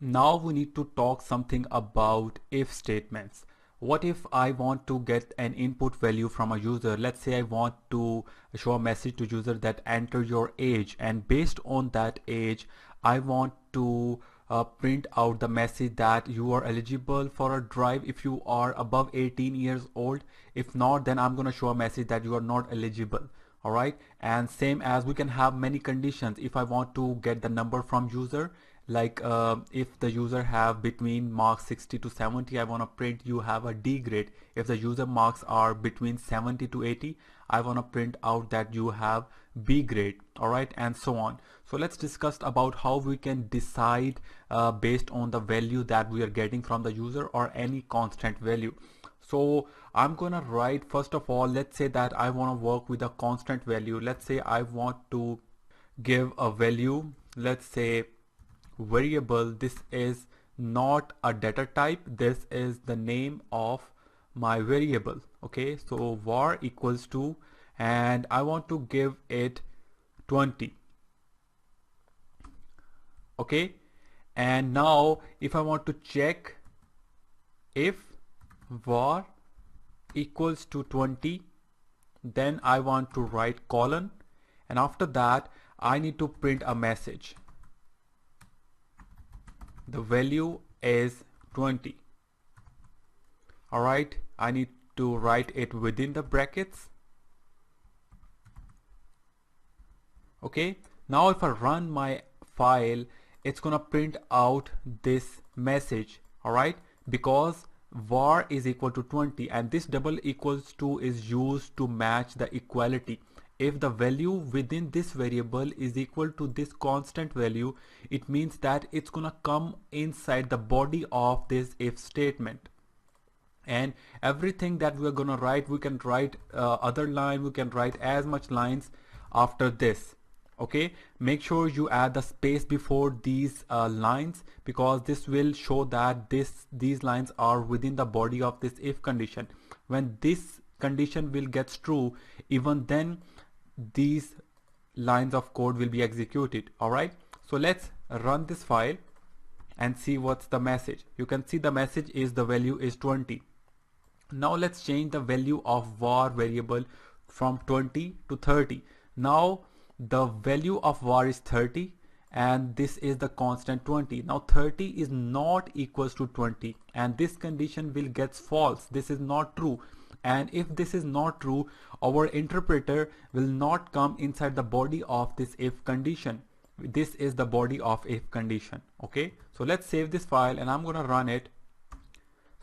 Now we need to talk something about if statements. What if I want to get an input value from a user? Let's say I want to show a message to user that enter your age, and based on that age I want to print out the message that you are eligible for a drive if you are above 18 years old. If not, then I'm going to show a message that you are not eligible. All right, and same as we can have many conditions. If I want to get the number from user, like if the user have between marks 60 to 70, I want to print you have a D grade. If the user marks are between 70 to 80, I want to print out that you have B grade. All right, and so on. So let's discuss about how we can decide based on the value that we are getting from the user or any constant value. So I'm gonna write, first of all, let's say that I want to work with a constant value. Let's say I want to give a value, let's say variable. This is not a data type, this is the name of my variable. Okay, so var equals to, and I want to give it 20. Okay, and now if I want to check if var equals to 20, then I want to write colon, and after that I need to print a message. The value is 20. All right, I need to write it within the brackets. Okay, now if I run my file, it's gonna print out this message. All right, because var is equal to 20, and this double equals to is used to match the equality. If the value within this variable is equal to this constant value, it means that it's gonna come inside the body of this if statement. And everything that we're gonna write, we can write other line, we can write as much lines after this. Okay, make sure you add the space before these lines, because this will show that these lines are within the body of this if condition. When this condition will get true, even then these lines of code will be executed. All right, so let's run this file and see what's the message. You can see the message is the value is 20. Now let's change the value of var variable from 20 to 30. Now the value of var is 30 and this is the constant 20. Now 30 is not equals to 20, and this condition will get false. This is not true, and if this is not true, our interpreter will not come inside the body of this if condition. This is the body of if condition. Okay, so let's save this file and I'm gonna run it.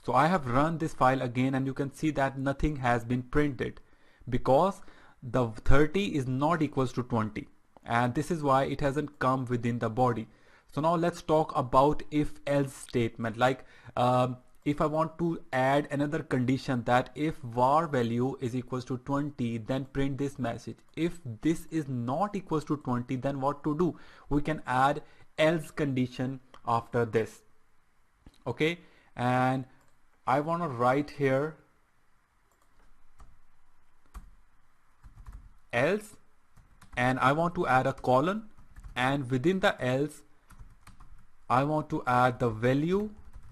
So I have run this file again, and you can see that nothing has been printed because the 30 is not equals to 20, and this is why it hasn't come within the body. So now let's talk about if else statement. Like if I want to add another condition that if var value is equals to 20, then print this message. If this is not equals to 20, then what to do? We can add else condition after this. Okay, and I want to write here else, and I want to add a colon, and within the else I want to add the value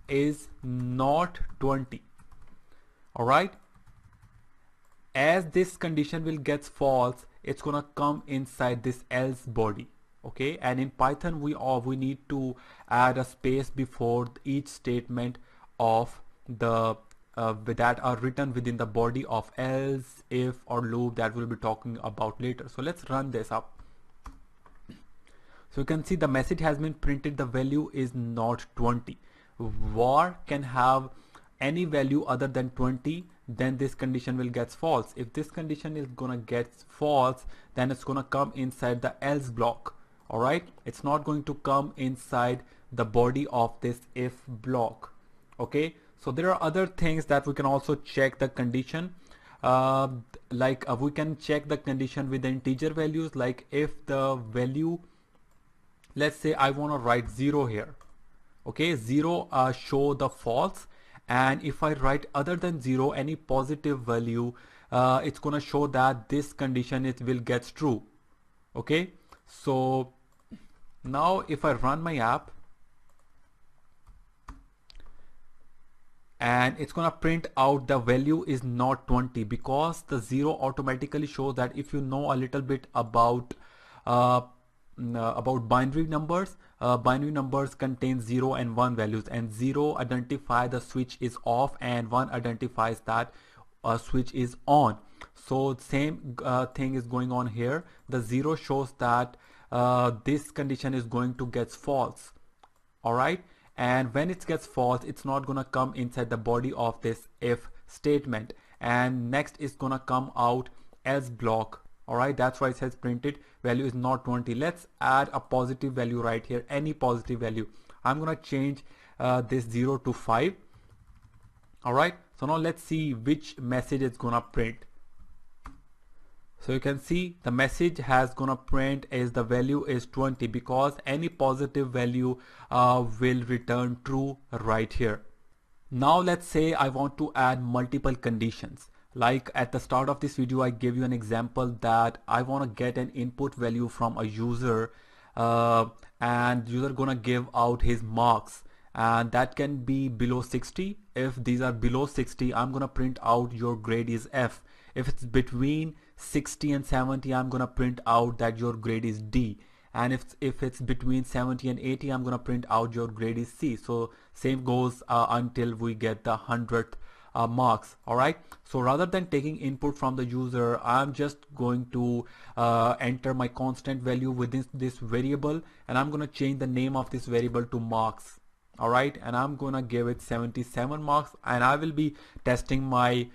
is not 20. All right, as this condition will get false, it's gonna come inside this else body. Okay, and in Python we need to add a space before each statement of the that are written within the body of else, if, or loop that we'll be talking about later. So let's run this up. So you can see the message has been printed, the value is not 20. Var can have any value other than 20, then this condition will get false. If this condition is gonna get false, then it's gonna come inside the else block. All right, it's not going to come inside the body of this if block. Okay, so there are other things that we can also check the condition. We can check the condition with the integer values. Like if the value, let's say I want to write 0 here. Okay, 0 show the false, and if I write other than 0 any positive value, it's gonna show that this condition will get true. Okay, so now if I run my app, and it's gonna print out the value is not 20 because the 0 automatically shows that if you know a little bit uh, about binary numbers contain 0 and 1 values, and 0 identify the switch is off and 1 identifies that switch is on. So same thing is going on here. The 0 shows that this condition is going to get false. All right, and when it gets false, it's not gonna come inside the body of this if statement, and next is gonna come out else block. All right, that's why it says printed value is not 20. Let's add a positive value right here, any positive value. I'm gonna change this 0 to 5. All right, so now let's see which message is gonna print. So you can see the message has gonna print is the value is 20 because any positive value will return true right here. Now let's say I want to add multiple conditions. Like at the start of this video, I gave you an example that I want to get an input value from a user and user gonna give out his marks, and that can be below 60. If these are below 60, I'm gonna print out your grade is F. If it's between 60 and 70, I'm gonna print out that your grade is D. And if it's between 70 and 80, I'm gonna print out your grade is C. So same goes until we get the 100th marks. All right, so rather than taking input from the user, I'm just going to enter my constant value within this variable, and I'm gonna change the name of this variable to marks. All right, and I'm gonna give it 77 marks, and I will be testing my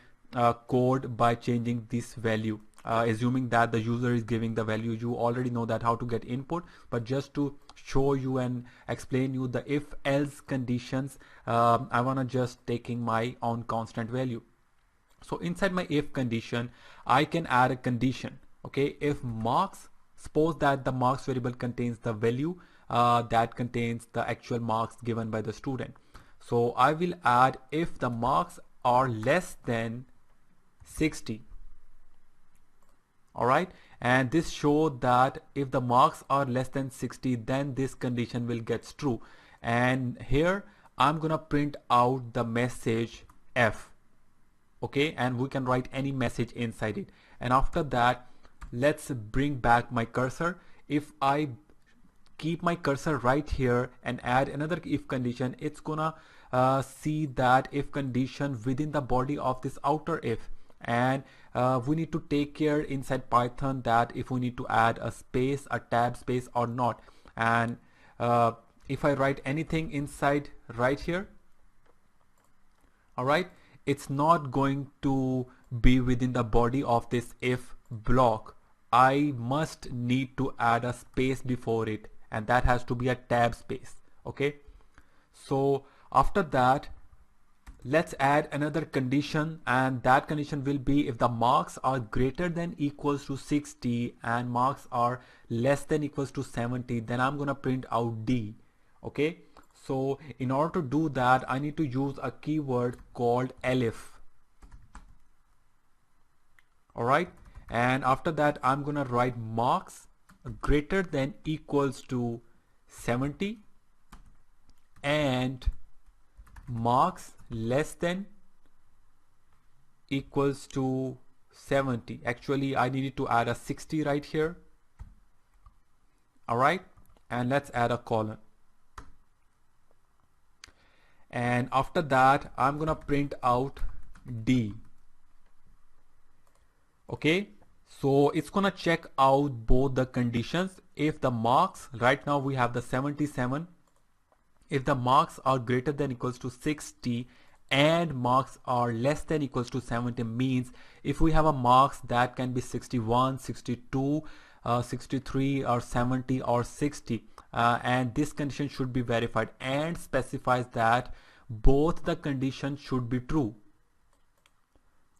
code by changing this value, assuming that the user is giving the value. You already know that how to get input, but just to show you and explain you the if else conditions, I wanna just taking my own constant value. So inside my if condition, I can add a condition. Okay, if marks, suppose that the marks variable contains the value that contains the actual marks given by the student. So I will add if the marks are less than 60. All right, and this showed that if the marks are less than 60, then this condition will get true. And here I'm gonna print out the message F. Okay, and we can write any message inside it. And after that, let's bring back my cursor. If I keep my cursor right here and add another if condition, it's gonna see that if condition within the body of this outer if, and we need to take care inside Python that if we need to add a space, a tab space or not. And if I write anything inside right here, all right, it's not going to be within the body of this if block. I must need to add a space before it, and that has to be a tab space. Okay, so after that, let's add another condition, and that condition will be if the marks are greater than equals to 60 and marks are less than equals to 70, then I'm gonna print out D. Okay, so in order to do that, I need to use a keyword called elif. All right, and after that, I'm gonna write marks greater than equals to 70 and marks less than equals to 70. Actually, I needed to add a 60 right here. All right, and let's add a colon. And after that, I'm gonna print out D. Okay, so it's gonna check out both the conditions. If the marks, right now we have the 77, if the marks are greater than equals to 60 and marks are less than equals to 70, means if we have a marks that can be 61, 62, 63 or 70 or 60, and this condition should be verified and specifies that both the conditions should be true.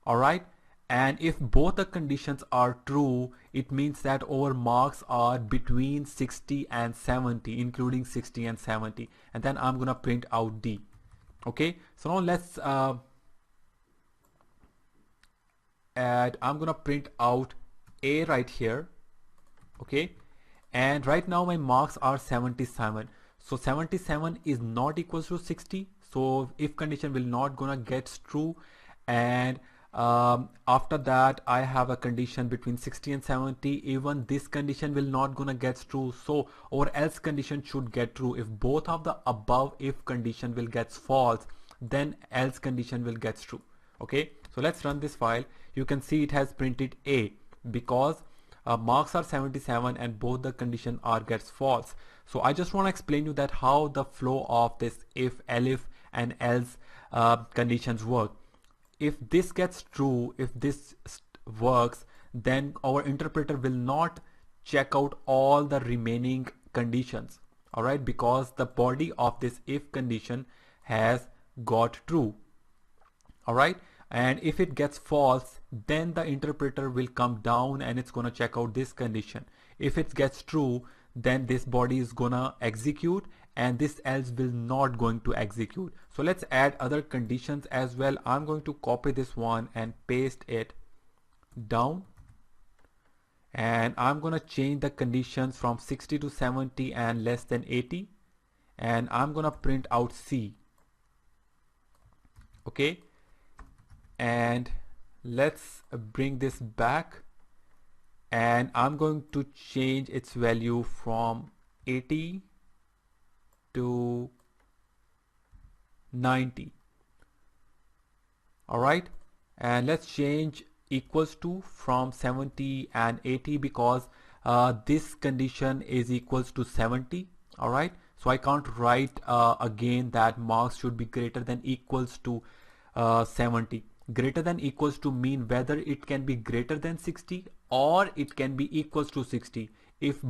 All right, and if both the conditions are true, it means that our marks are between 60 and 70, including 60 and 70, and then I'm gonna print out D. Okay, so now let's add, I'm gonna print out A right here. Okay, and right now my marks are 77, so 77 is not equals to 60, so if condition will not gonna get true. And after that I have a condition between 60 and 70, even this condition will not gonna get true, so or else condition should get true. If both of the above if condition will get false, then else condition will get true. Okay, so let's run this file. You can see it has printed A because marks are 77 and both the condition are gets false. So I just want to explain you that how the flow of this if, elif and else conditions work. If this gets true, if this works, then our interpreter will not check out all the remaining conditions, all right, because the body of this if condition has got true, all right. And if it gets false, then the interpreter will come down and it's gonna check out this condition. If it gets true, then this body is gonna execute and this else will not going to execute. So let's add other conditions as well. I'm going to copy this one and paste it down, and I'm gonna change the conditions from 60 to 70 and less than 80, and I'm gonna print out C. Okay, and let's bring this back, and I'm going to change its value from 80 to 90. All right, and let's change equals to from 70 and 80 because this condition is equals to 70. All right, so I can't write again that marks should be greater than equals to 70. Greater than equals to mean whether it can be greater than 60 or it can be equals to 60. If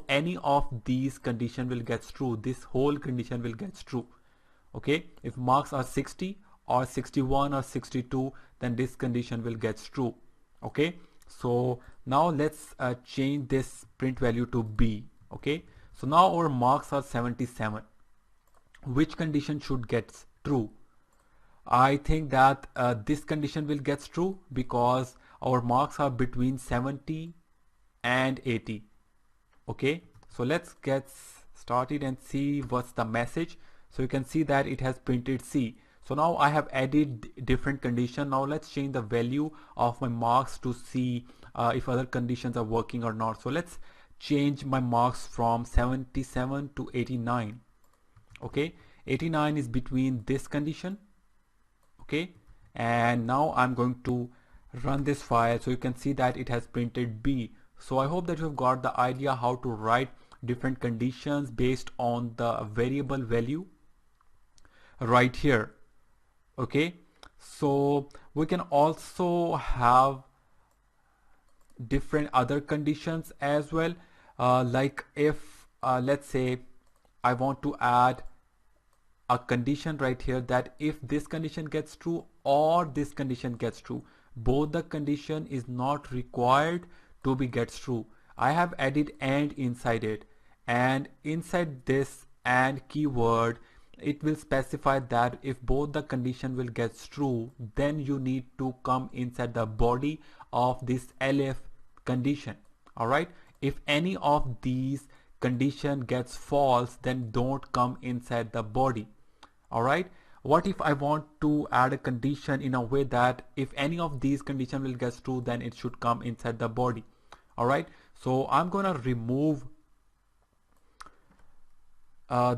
any of these condition will get true, this whole condition will get true. Okay, if marks are 60 or 61 or 62, then this condition will get true. Okay, so now let's change this print value to B. Okay, so now our marks are 77. Which condition should get true? I think that this condition will get true because our marks are between 70 and 80. Okay, so let's get started and see what's the message. So you can see that it has printed C. So now I have added different condition. Now let's change the value of my marks to see if other conditions are working or not. So let's change my marks from 77 to 89. Okay, 89 is between this condition. Okay, and now I'm going to run this file, so you can see that it has printed B. So I hope that you've got the idea how to write different conditions based on the variable value right here. Okay, so we can also have different other conditions as well, like if let's say I want to add a condition right here that if this condition gets true or this condition gets true, both the condition is not required to be gets true. I have added and inside it, and inside this and keyword it will specify that if both the condition will get true, then you need to come inside the body of this elif condition. All right, if any of these condition gets false, then don't come inside the body. All right, what if I want to add a condition in a way that if any of these condition will get true, then it should come inside the body. All right, so I'm gonna remove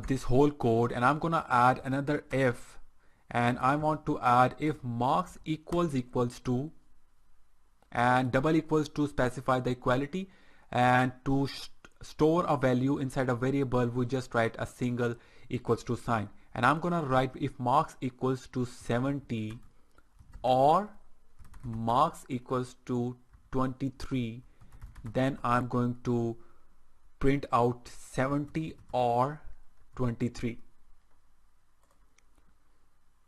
this whole code and I'm gonna add another if, and I want to add if marks equals to and double equals to specify the equality, and to store a value inside a variable we just write a single equals to sign, and I'm gonna write if marks equals to 70 or marks equals to 23, then I'm going to print out 70 or 23.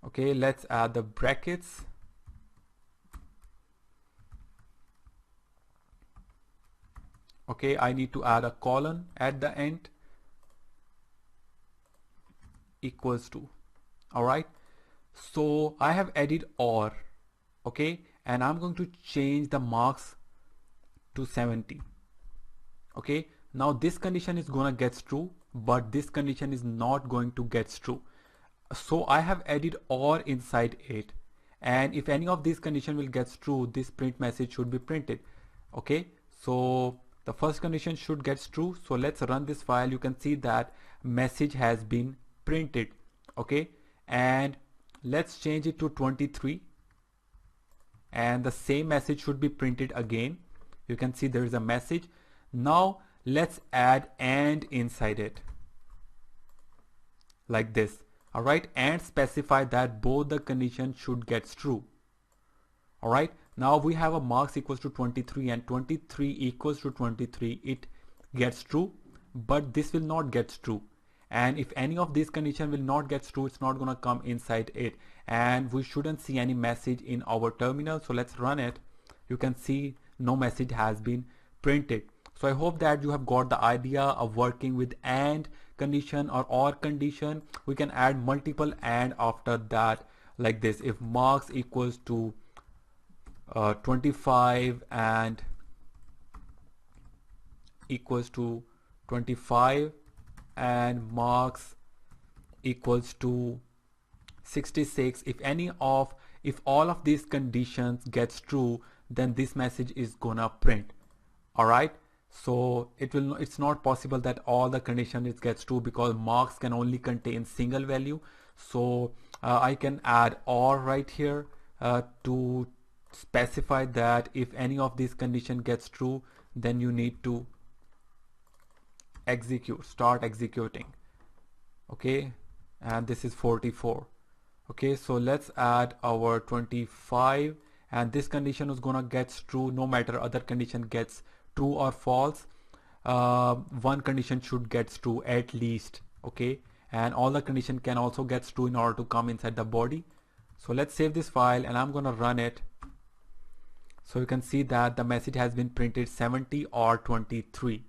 Okay, let's add the brackets. Okay, I need to add a colon at the end equals to. All right, so I have added or. Okay, and I'm going to change the marks to 70. Okay, now this condition is gonna get true, but this condition is not going to get true. So I have added or inside it, and if any of these condition will get true, this print message should be printed. Okay, so the first condition should get true. So let's run this file. You can see that message has been printed. Okay, and let's change it to 23, and the same message should be printed again. You can see there is a message. Now let's add and inside it like this. All right, and specify that both the conditions should get true. All right, now we have a marks equals to 23 and 23 equals to 23. It gets true, but this will not get true. And if any of these condition will not get true, it's not going to come inside it, and we shouldn't see any message in our terminal. So let's run it. You can see no message has been printed. So I hope that you have got the idea of working with and condition or condition. We can add multiple and after that like this. If marks equals to 25 and equals to 25 and marks equals to 66, if all of these conditions gets true, then this message is gonna print. All right, so it's not possible that all the conditions gets true, because marks can only contain single value. So I can add or right here to specify that if any of these condition gets true, then you need to start executing. Okay, and this is 44. Okay, so let's add our 25, and this condition is gonna get true no matter other condition gets true or false. One condition should get true at least. Okay, and all the condition can also get true in order to come inside the body. So let's save this file and I'm gonna run it. So you can see that the message has been printed 70 or 23.